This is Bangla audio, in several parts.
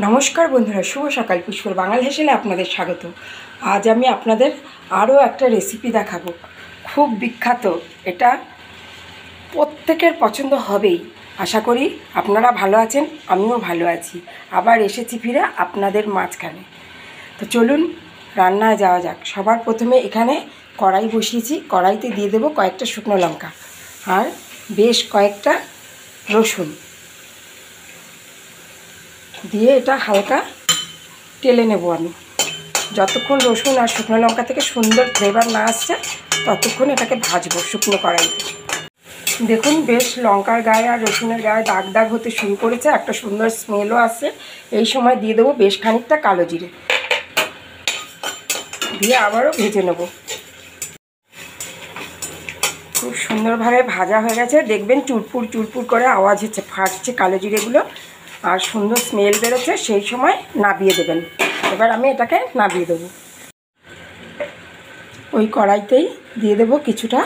নমস্কার বন্ধুরা, শুভ সকাল। পুষ্পর বাঙাল হেসেলে আপনাদের স্বাগত। আজ আমি আপনাদের আরও একটা রেসিপি দেখাবো, খুব বিখ্যাত। এটা প্রত্যেকের পছন্দ হবেই। আশা করি আপনারা ভালো আছেন, আমিও ভালো আছি। আবার এসেছি ফিরে আপনাদের মাঝখানে। তো চলুন রান্নায় যাওয়া যাক। সবার প্রথমে এখানে কড়াই বসিয়েছি। কড়াইতে দিয়ে দেবো কয়েকটা শুকনো লঙ্কা আর বেশ কয়েকটা রসুন দিয়ে এটা হালকা টেলে নেব আমি। যতক্ষণ রসুন আর শুকনো লঙ্কা থেকে সুন্দর ফ্লেভার না আসছে ততক্ষণ এটাকে ভাজবো শুকনো কড়াইতে। দেখুন বেশ লঙ্কার গায়ে আর রসুনের গায়ে দাগ দাগ হতে শুরু করেছে, একটা সুন্দর স্মেলও আসছে। এই সময় দিয়ে দেবো বেশ খানিকটা কালো জিরে, দিয়ে আবারও ভেজে নেব। খুব সুন্দরভাবে ভাজা হয়ে গেছে, দেখবেন চুরপুর চুরপুর করে আওয়াজ হচ্ছে, ফাটছে কালো জিরেগুলো আর সুন্দর স্মেল বেরোচ্ছে। সেই সময় নাবিয়ে দেবেন। এবার আমি এটাকে নাবিয়ে দেবো। ওই কড়াইতেই দিয়ে দেবো কিছুটা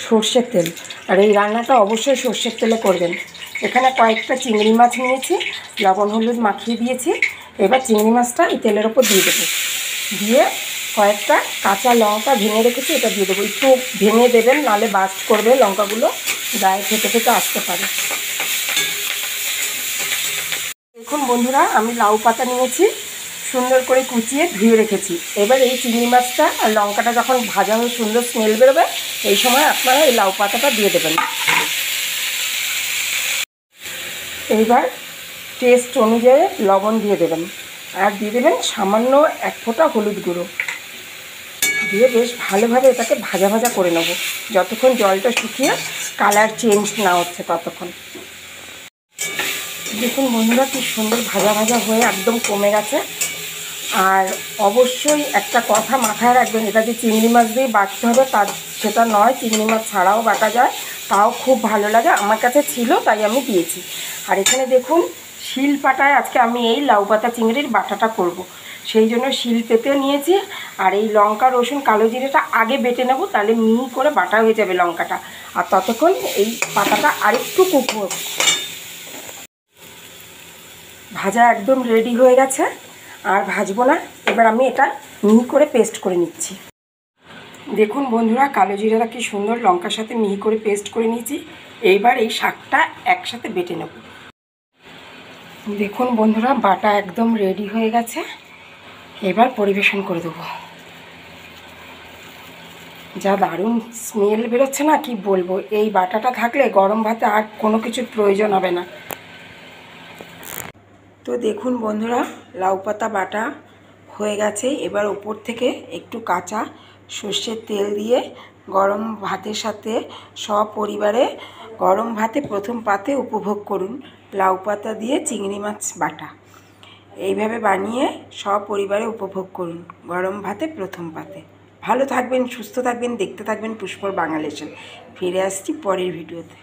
সর্ষের তেল, আর এই রান্নাটা অবশ্যই সর্ষের তেলে করবেন। এখানে কয়েকটা চিংড়ি মাছ নিয়েছি, লবণ হলুদ মাখিয়ে দিয়েছি। এবার চিংড়ি মাছটা এই তেলের ওপর দিয়ে দেবো, দিয়ে কয়েকটা কাঁচা লঙ্কা ভেঙে রেখেছি এটা দিয়ে দেবো। একটু ভেঙে দেবেন, নাহলে বাস্ট করবে, লঙ্কাগুলো গায়ে ফেটে ফেটে আসতে পারে। দেখুন বন্ধুরা, আমি লাউ পাতা নিয়েছি, সুন্দর করে কুচিয়ে ধুয়ে রেখেছি। এবার এই চিংড়ি মাছটা আর লঙ্কাটা যখন ভাজা হয়ে সুন্দর স্মেল বেরোবে, এই সময় আপনারা এই লাউ পাতাটা দিয়ে দেবেন। এইবার টেস্ট অনুযায়ী লবণ দিয়ে দেবেন, আর দিয়ে দেবেন সামান্য এক ফোঁটা হলুদ গুঁড়ো, দিয়ে বেশ ভালোভাবে এটাকে ভাজা ভাজা করে নেব যতক্ষণ জলটা শুকিয়ে কালার চেঞ্জ না হচ্ছে ততক্ষণ। দেখুন বন্ধুরা, কি সুন্দর ভাজা ভাজা হয়ে একদম কমে গেছে। আর অবশ্যই একটা কথা মাথায় রাখবেন, এটা যে চিংড়ি মাছ দিয়ে বাটতে হবে তার সেটা নয়, চিংড়ি মাছ ছাড়াও বাটা যায়, তাও খুব ভালো লাগে। আমার কাছে ছিল তাই আমি দিয়েছি। আর এখানে দেখুন শিল পাটায় আজকে আমি এই লাউ পাতা চিংড়ির বাটাটা করব, সেই জন্য শিল পেতে নিয়েছি। আর এই লঙ্কা রসুন কালো জিরেটা আগে বেটে নেব, তাহলে মিহি করে বাটা হয়ে যাবে লঙ্কাটা। আর ততক্ষণ এই পাতাটা আরেকটু কুক হোক। ভাজা একদম রেডি হয়ে গেছে, আর ভাজবো না। এবার আমি এটা মিহি করে পেস্ট করে নিচ্ছি। দেখুন বন্ধুরা, কালো জিরাটা কি সুন্দর লঙ্কার সাথে মিহি করে পেস্ট করে নিয়েছি। এইবার এই শাকটা একসাথে বেটে নেব। দেখুন বন্ধুরা, বাটা একদম রেডি হয়ে গেছে। এবার পরিবেশন করে দেবো। যা দারুণ স্মেল বেরোচ্ছে না, কি বলবো। এই বাটাটা থাকলে গরম ভাতে আর কোনো কিছুর প্রয়োজন হবে না। তো দেখুন বন্ধুরা, লাউ পাতা বাটা হয়ে গেছে। এবার ওপর থেকে একটু কাঁচা সর্ষের তেল দিয়ে গরম ভাতের সাথে সপরিবারে গরম ভাতে প্রথম পাতে উপভোগ করুন লাউ পাতা দিয়ে চিংড়ি মাছ বাটা। এইভাবে বানিয়ে সপরিবারে উপভোগ করুন গরম ভাতে প্রথম পাতে। ভালো থাকবেন, সুস্থ থাকবেন, দেখতে থাকবেন পুষ্পর বাঙাল হেসেল। ফিরে আসছি পরের ভিডিওতে।